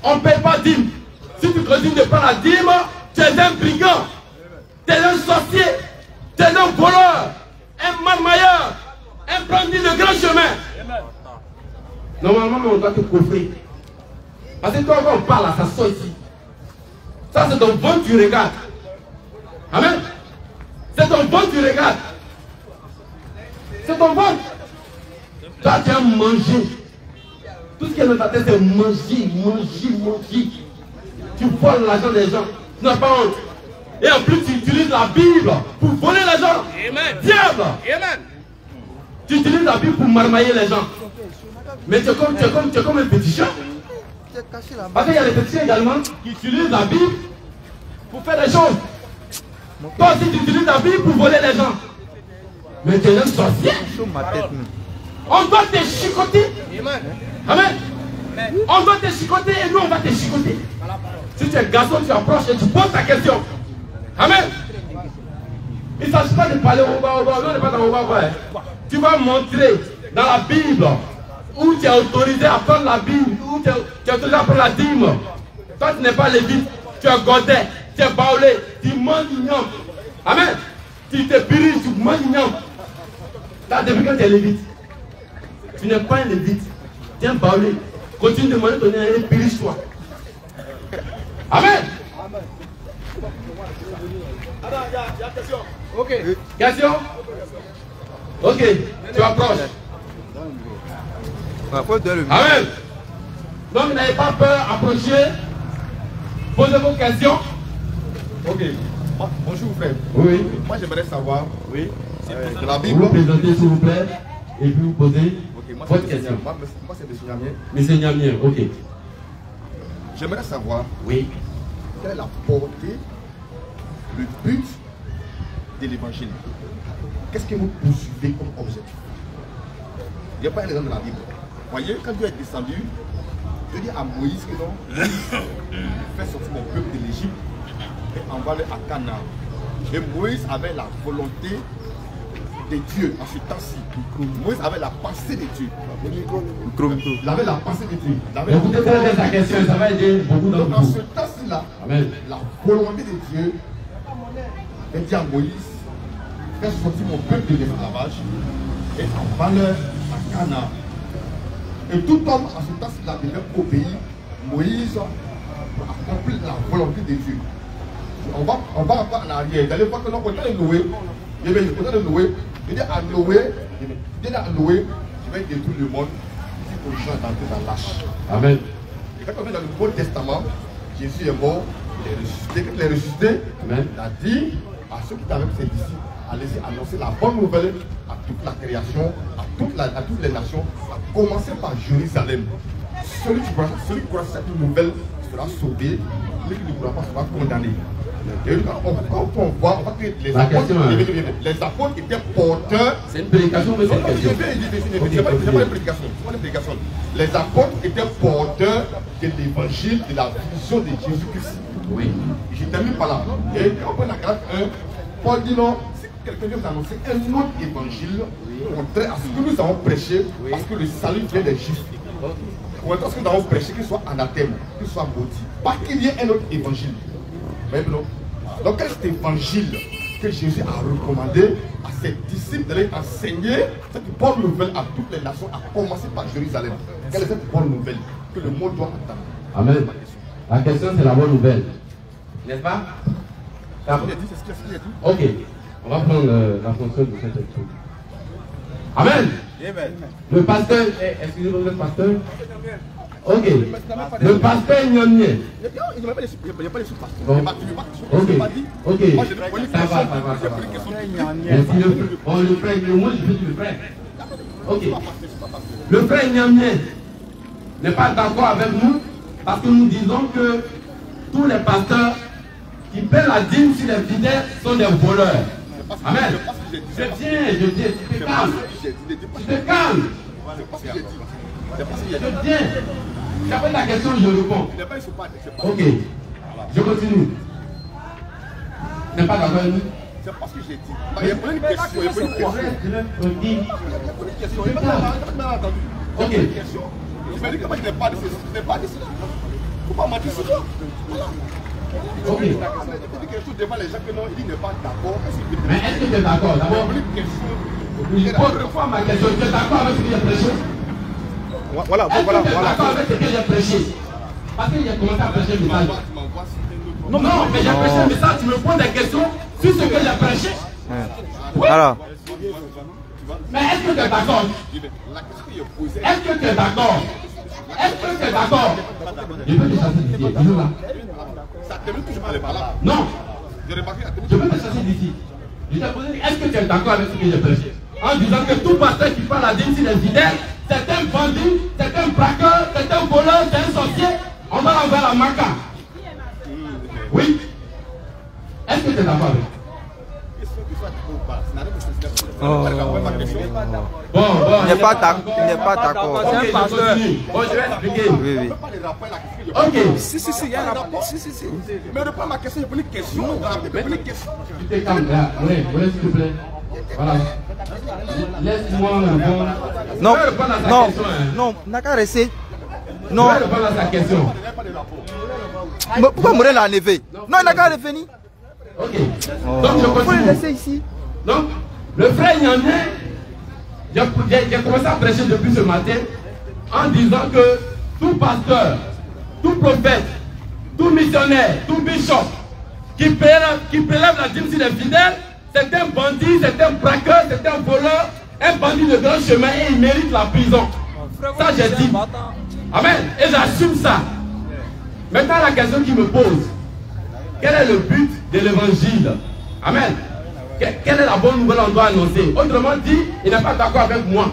On ne paye pas dîme. Si tu continues de prendre la dîme, tu es un brigand. Tu es un sorcier. Tu es un voleur. Un marmailleur. Un bandit de grand chemin. Amen. Normalement, on doit te coffrer. Parce que toi, quand on parle, ça sort ici. Ça, c'est ton ventre, tu regardes. Amen. C'est ton ventre, tu regardes. C'est ton ventre. Toi, tu as mangé. Tout ce qui est dans ta tête, c'est manger, manger, manger. Tu voles l'argent des gens. Tu n'as pas honte. Et en plus, tu utilises la Bible pour voler les gens. Amen. Diable. Amen. Tu utilises la Bible pour marmailler les gens. Mais tu es comme un petit chat. Parce qu'il y a des petits chats également qui utilisent la Bible pour faire des choses. Toi aussi, tu utilises la Bible pour voler les gens. Mais tu es un sorcier. On doit te chicoter. Amen. Amen. On doit te chicoter et nous, on va te chicoter. Si tu es garçon, tu approches et tu poses ta question. Amen. Il ne s'agit pas de parler au bas, non, on n'est pas dans le bas. Tu vas montrer dans la Bible où tu es autorisé à prendre la Bible, où tu es autorisé à prendre la dîme. Toi, tu n'es pas lévite, tu es godet, tu es baoulé, tu manges l'igname. Amen. Tu te purifies, tu manges l'igname. Depuis quand tu es lévite, tu n'es pas un lévite, tu es un baoulé. Continue de demander ton nez et purifie-toi. Amen. Il y a question. Ok. Question? Ok, tu approches. Amen. Donc n'ayez pas peur, approchez. Posez vos questions. Ok. Bonjour frère. Oui. Moi j'aimerais savoir. Oui. De la Vous Bible. vous présentez s'il vous plaît. Et puis vous posez votre c'est question. Moi c'est M. Niamien. Monsieur Niamien, ok. J'aimerais savoir Oui. quelle est la portée, le but de l'évangile. Qu'est-ce que vous poursuivez comme objectif? Il n'y a pas un exemple de la Bible. Vous voyez, quand Dieu est descendu, Dieu dit à Moïse que non, fais sortir mon peuple de l'Égypte et envoie-le à Canaan. Et Moïse avait la volonté de Dieu en ce temps-ci. Moïse avait la pensée de Dieu. Il avait la pensée de Dieu. Écoutez très bien ta question, ça va aider beaucoup d'entre Donc en vous. ce temps-ci-là, Amen. la volonté de Dieu est dit à Moïse, fais sortir mon peuple de l'esclavage et envoie-le à Canaan. Et tout homme, à ce temps-là, devait obéir Moïse pour accomplir la volonté de Dieu. On va encore en arrière. Vous allez voir que non, au temps de Noé, je dis à Noé, je vais détruire le monde si pour les gens d'entrer dans l'âge. Amen. Et quand on est dans le Nouveau Testament, Jésus est mort, il est ressuscité. Quand il est ressuscité, il a dit à ceux qui étaient avec ses disciples, allez-y annoncer la bonne nouvelle à toute la création, à toutes les nations, à commencer par Jérusalem. Celui qui croit cette nouvelle sera sauvé, celui qui ne croit pas sera condamné. Et quand on voit, on voit que les apôtres étaient porteurs. C'est une prédication, mais c'est une question. C'est pas une prédication. Les apôtres étaient porteurs de l'évangile, de la vision de Jésus-Christ. Oui. Je termine par là. Et quand on prend la grâce 1, Paul dit non, si quelqu'un vient vous annoncer un autre évangile, contraire à ce que nous avons prêché, parce que le salut vient des Juifs. Contraire à ce que nous avons prêché, qu'il soit anathème, qu'il soit maudit. Pas qu'il y ait un autre évangile. Donc, quel est cet évangile que Jésus a recommandé à ses disciples d'aller enseigner cette bonne nouvelle à toutes les nations, à commencer par Jérusalem? Quelle est cette bonne nouvelle que le monde doit attendre? Amen. La question, c'est la bonne nouvelle. N'est-ce pas? Ok. On va prendre la fonction de cette lecture. Amen. Le pasteur, excusez-moi, le pasteur. Ok. Le pasteur Nyamien. Il n'a pas les sous-pasteurs. Ok. Ok. Ça va. On le frère, moi je veux le frère. Ok. Le frère Nyamien n'est pas d'accord avec nous parce que nous disons que tous les pasteurs qui paient la dîme sur les fidèles sont des voleurs. Amen. Je viens, tu te calmes. Tu te calmes. Je viens. J'appelle la question, je réponds. Ok. Je continue. Tu n'es pas d'accord avec nous? C'est parce que j'ai dit. Il y a plein de questions. Il y a plein de questions. Ok. Je me dis que moi je n'ai pas de cela. Il ne faut pas mentir sur toi. Ok. Il dit quelque chose devant les gens que non, il n'est pas d'accord. Mais est-ce que tu es d'accord? D'abord, je pose deux fois ma question. Tu es d'accord avec ce que j'ai prêché? Voilà. Est-ce que tu es d'accord avec ce que j'ai prêché? Parce que j'ai commencé à prêcher le message. Non, mais j'ai prêché le message. Tu me poses des questions sur ce que j'ai prêché? Oui. Alors. Mais est-ce que tu es d'accord? Est-ce que tu es d'accord? Est-ce que tu es d'accord? Je peux te chasser d'ici. Dis-nous là. Ça termine que je parle pas là. Non. Je peux te chasser d'ici. Je t'ai posé, est-ce que tu es d'accord avec ce que j'ai prêché? En disant que tout pasteur qui parle à dîme sur les fidèles, c'est un bandit, c'est un braqueur, c'est un voleur, c'est un sorcier. On va l'envoyer à la maca. Oui. Est-ce que tu es d'accord avec? Bon, il n'est pas d'accord. Ok, je continue. Bon, je vais expliquer. Oui. Ok. Si, il y a un rapport. Si. Mais reprends ma question, j'ai posé une question. Tu te calmes là. Oui, s'il te plaît. Voilà. Laisse-moi répondre. Non, n'a qu'à rester. Non. Je vais répondre à sa question. Mais pourquoi Morel l'a enlevé? Non, il n'a qu'à revenir. Ok. Donc je continue. Il faut le laisser ici. Donc, le frère Nyamien, j'ai commencé à prêcher depuis ce matin en disant que tout pasteur, tout prophète, tout missionnaire, tout bishop qui prélève la dîme sur les fidèles, c'est un bandit, c'est un braqueur, c'est un voleur, un bandit de grand chemin et il mérite la prison. Ça j'ai dit. Amen. Et j'assume ça. Maintenant la question qui me pose, quel est le but de l'évangile? Amen. Quelle est la bonne nouvelle qu'on doit annoncer? Autrement dit, il n'est pas d'accord avec moi.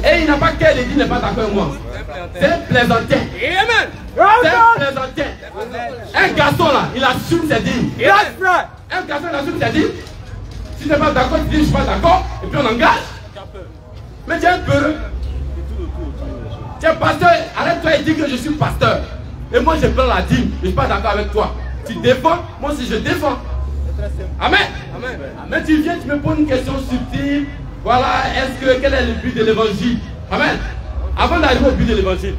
Et il n'a pas qu'elle dit, il n'est pas d'accord avec moi. C'est un plaisantin. C'est un plaisantin. Un garçon là, il assume ses dîmes. Un garçon il assume ses dîmes. Si tu n'es pas d'accord, tu dis je ne suis pas d'accord. Et puis on engage. Mais tu es un peu. Tu es pasteur, arrête-toi et dis que je suis pasteur. Et moi je prends la dîme, je ne suis pas d'accord avec toi. Tu défends, moi aussi je défends. Amen. Mais tu viens, tu me poses une question subtile. Voilà, quel est le but de l'évangile? Amen. Avant d'arriver au but de l'évangile,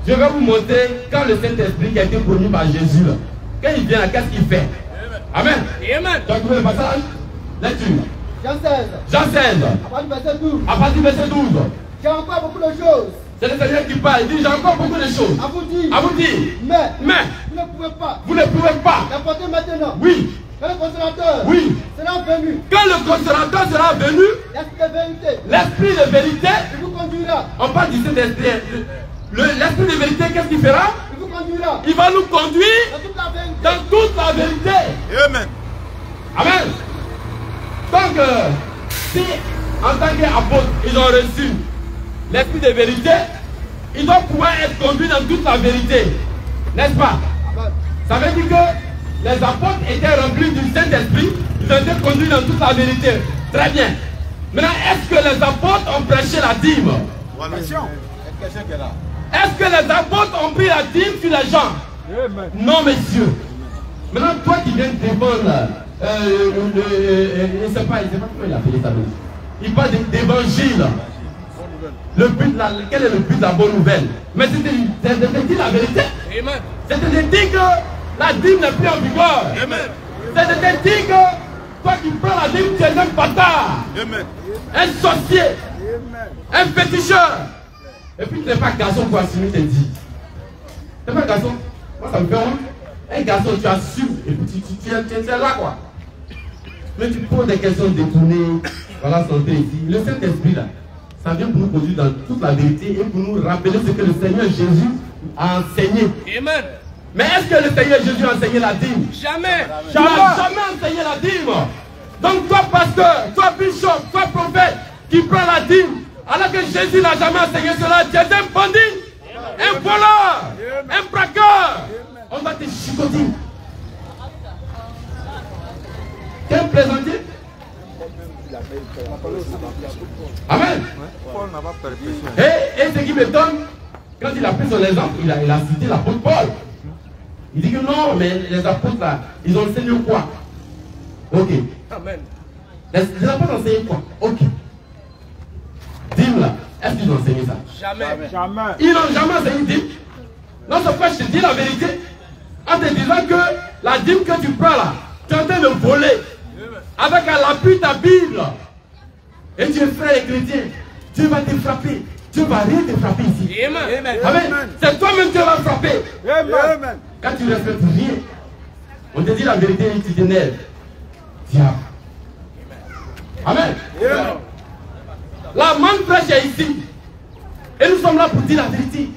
je vais vous montrer quand le Saint-Esprit qui a été promis par Jésus, là, quand il vient là, qu'est-ce qu'il fait? Amen. Tu as trouvé le passage? Lecture. Jean 16. Jean 16. À partir du verset 12. À partir du verset 12. J'ai encore beaucoup de choses C'est le Seigneur qui parle. Il dit, j'ai encore beaucoup de choses à vous dire. à vous dire. Mais Mais vous ne pouvez pas vous ne pouvez pas. l'apporter maintenant. Oui, Quand le consolateur oui. sera venu, Quand le consolateur sera venu, l'esprit de vérité, l'esprit de vérité, il vous conduira. on parle du Saint-Esprit. L'esprit de vérité, qu'est-ce qu'il fera? Il vous conduira Il va nous conduire dans toute la vérité. dans toute la vérité. Amen. Amen. Donc, si en tant qu'apôtres, ils ont reçu l'esprit de vérité, ils doivent pouvoir être conduits dans toute la vérité. N'est-ce pas? Ça veut dire que les apôtres étaient remplis du Saint-Esprit, ils ont été conduits dans toute la vérité. Très bien. Maintenant, est-ce que les apôtres ont prêché la dîme? Est-ce que les apôtres ont pris la dîme sur les gens? Non, messieurs. Maintenant, toi qui viens de défendre, il ne sait pas comment il a appelé ça. Il parle d'évangile. Le but, quel est le but de la bonne nouvelle? Mais c'était de dire la vérité. C'était de dire que la dîme n'est plus en vigueur. C'était de dire que toi qui prends la dîme, tu es un bâtard, un sorcier, un féticheur. Et puis tu n'es pas garçon pour assumer tes dits. Tu n'es pas garçon. Moi ça me fait honte. Un garçon, tu assumes et puis tu es là quoi. Mais tu poses des questions détournées. Voilà, santé ici. Le Saint-Esprit là, ça vient pour nous conduire dans toute la vérité et pour nous rappeler ce que le Seigneur Jésus a enseigné. Amen. Mais est-ce que le Seigneur Jésus a enseigné la dîme? Jamais. Il n'a jamais enseigné la dîme. Donc toi pasteur, toi bishop, toi prophète qui prend la dîme, alors que Jésus n'a jamais enseigné cela, tu es un bandit, un voleur, un braqueur. On va te chicoter. Tu es un plaisantier? Amen. Et ce qui m'étonne, quand il a pris son exemple, il a cité l'apôtre Paul. Il dit que non, mais les apôtres là, ils ont enseigné quoi? Ok. Amen. Les apôtres ont enseigné quoi? Ok. Dîme là, est-ce qu'ils ont enseigné ça? Jamais. Ils n'ont jamais enseigné dîme. Non, c'est pourquoi je te dis la vérité. En te disant que la dîme que tu prends là, tu es en train de voler. Avec à l'appui de ta Bible. Et tu es frère et chrétien. Dieu va te frapper. Dieu va rien te frapper ici. Amen. Amen. C'est toi-même qui vas frapper. Amen. Quand tu ne respectes rien, on te dit la vérité et tu t'énerves. Diable. Amen. La manne fraîche est ici. Et nous sommes là pour dire la vérité.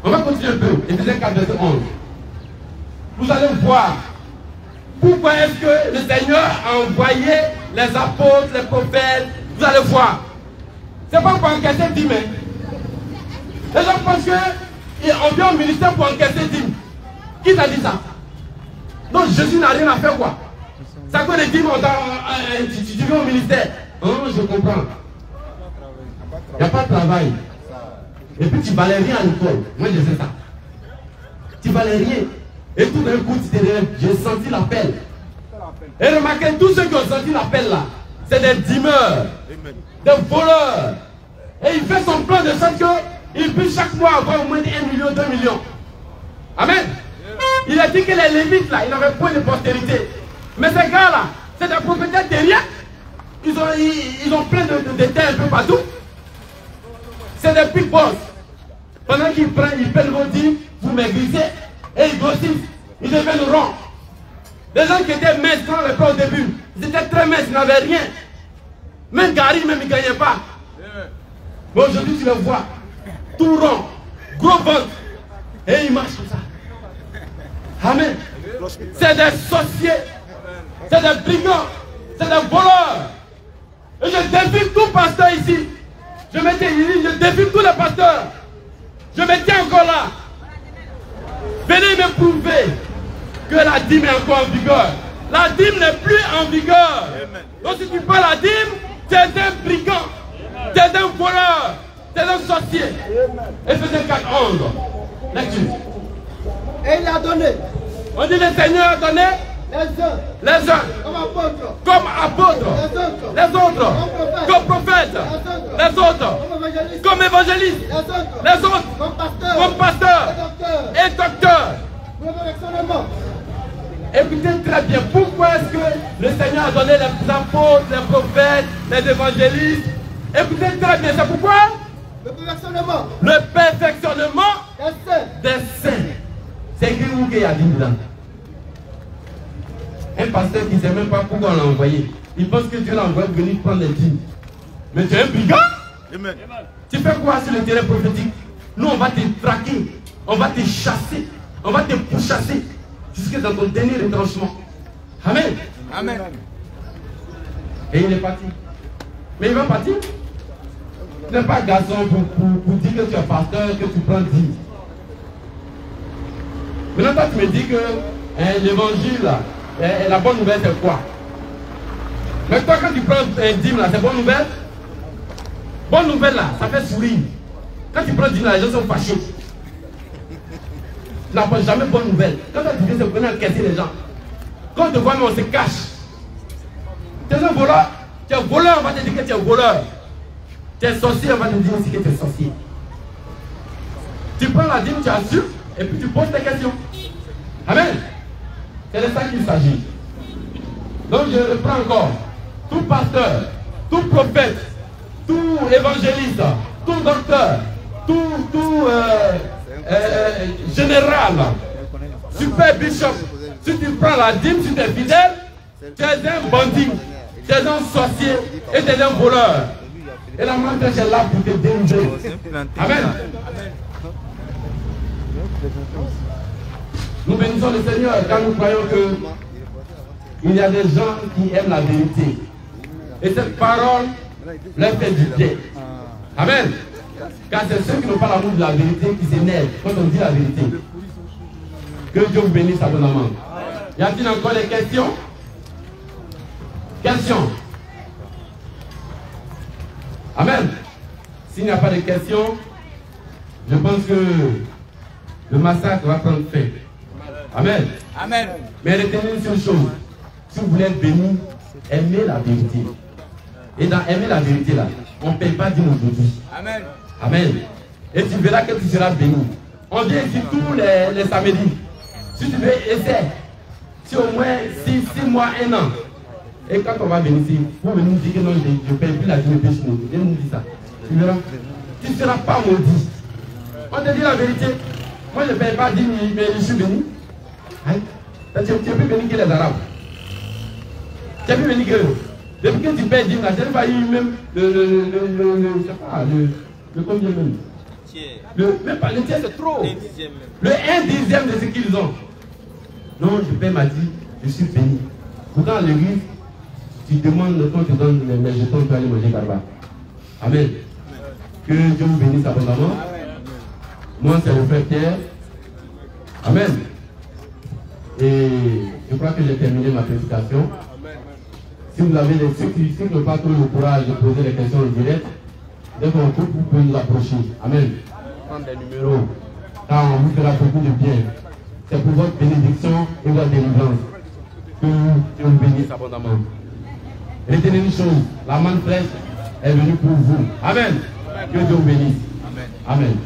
On va continuer un peu. Éphésiens 4, verset 11. Vous allez voir. Pourquoi est-ce que le Seigneur a envoyé les apôtres, les prophètes? Vous allez voir. C'est pas pour encaisser dîme. Les gens pensent qu'on vient au ministère pour encaisser dîme. Qui t'a dit ça? Donc Jésus n'a rien à faire quoi? C'est à quoi les dîmes, tu viens au ministère? Non, je comprends. Il n'y a pas de travail. Et puis tu ne valais rien à l'école. Moi je sais ça. Tu ne valais rien. Et tout d'un coup tu te lèves. J'ai senti l'appel. Et remarquez, tous ceux qui ont senti l'appel là, c'est des dîmeurs, des voleurs. Et il fait son plan de sorte qu'il puisse chaque mois avoir au moins 1 million, 2 millions. Amen. Il a dit que les Lévites là, ils n'avaient point de postérité. Mais ces gars là, c'est des propriétaires terriens. Ils ont plein de terres un peu partout. C'est des big boss. Pendant qu'ils prennent, ils paient vos dîmes, vous maigrissez et ils grossissent. Ils deviennent ronds. Les gens qui étaient minces quand on les prend au début, ils étaient très minces, ils n'avaient rien. Même Gary, même ils ne gagnaient pas. Mais aujourd'hui, tu les vois, tout rond, gros ventre, et ils marchent comme ça. Amen. C'est des sorciers, c'est des brigands, c'est des voleurs. Et je défie tout pasteur ici. Je défie tous les pasteurs. Je me tiens encore là. Venez me prouver que la dîme est encore en vigueur. La dîme n'est plus en vigueur. Donc si tu prends la dîme, tu es un brigand, tu es un voleur, tu es un sorcier. Éphésiens 4, 11. Lecture. Et il a donné. On dit le Seigneur a donné les uns comme apôtres, les autres comme prophètes, les autres comme évangélistes, les autres comme pasteurs et docteurs. Écoutez très bien, pourquoi est-ce que le Seigneur a donné les apôtres, les prophètes, les évangélistes, Écoutez très bien, c'est pourquoi Le perfectionnement le perfectionnement des saints. des saints. C'est écrit où qu'il y a dit dedans. Un pasteur qui ne sait même pas pourquoi on l'a envoyé. Il pense que Dieu l'a envoyé pour venir prendre les dîmes. Mais tu es un brigand. Amen. Tu fais quoi sur le terrain prophétique? Nous, on va te traquer, on va te chasser, on va te pourchasser jusque dans ton dernier retranchement. Amen. Amen. Et il est parti. Mais il va partir. Tu n'es pas garçon pour dire que tu es pasteur, que tu prends 10. Maintenant, toi, tu me dis que l'évangile, là, la bonne nouvelle, c'est quoi? Mais toi, quand tu prends un dîme, là, c'est bonne nouvelle? Bonne nouvelle, là, ça fait sourire. Quand tu prends 10, là, les gens sont fâchés. Tu n'apprends jamais bonne nouvelle. Quand tu viens, c'est pour venir encaisser les gens. Quand on te voit, mais on se cache. Tu es un voleur. Tu es voleur, on va te dire que tu es voleur. Tu es sorcier, on va te dire aussi que tu es sorcier. Tu prends la dîme, tu assures, et puis tu poses tes questions. Amen. C'est de ça qu'il s'agit. Donc je reprends encore. Tout pasteur, tout prophète, tout évangéliste, tout docteur, tout général, super bishop, si tu prends la dîme, si tu es fidèle, tu es un bandit, tu es un sorcier et tu es un voleur. Et la main est là pour te délivrer. Amen. Nous bénissons le Seigneur car nous croyons qu'il y a des gens qui aiment la vérité. Et cette parole leur fait du bien. Amen. Car c'est ceux qui n'ont pas l'amour de la vérité qui s'énervent quand on dit la vérité. Que Dieu vous bénisse abondamment. Y a-t-il encore des questions? Questions? Amen. S'il n'y a pas de questions, je pense que le massacre va prendre fin. Amen. Amen. Mais retenez une seule chose. Si vous voulez être béni, aimez la vérité. Et dans aimer la vérité là, on ne paye pas d'îme aujourd'hui. Amen. Amen. Et tu verras que tu seras béni. On vient ici tous les samedis. Si tu veux, essaie. Si au moins 6 mois, 1 an. Et quand on va venir ici, vous venez nous dire que non, je ne paye plus la dîme chez nous. Viens nous dire ça. Tu verras. Tu ne seras pas maudit. On te dit la vérité. Moi, je ne paye pas dîme, mais je suis béni. Hein? Tu es plus béni que les Arabes. Tu es plus béni que eux. Depuis que tu payes dîme, là, tu n'as pas eu même je sais pas, le combien même? Même pas le tiers, c'est trop. Le 1/10 de ce qu'ils ont. Non, je paye ma dîme, je suis béni. Pourtant, à l'église, tu demandes, quand tu donnes les jetons, tu vas aller manger là-bas. Amen. Que Dieu vous bénisse abondamment. Moi, c'est le frère Pierre. Amen. Et je crois que j'ai terminé ma prédication. Si vous avez ceux qui n'ont pas trop le courage de poser des questions en direct, dès qu'on peut, vous pouvez nous approcher. Amen. Prendre des numéros. Car on vous fera beaucoup de bien. C'est pour votre bénédiction et votre délivrance. Que Dieu vous bénisse abondamment. Retenez une chose, la manne fraîche est venue pour vous. Amen. Que Dieu vous bénisse. Amen. Amen.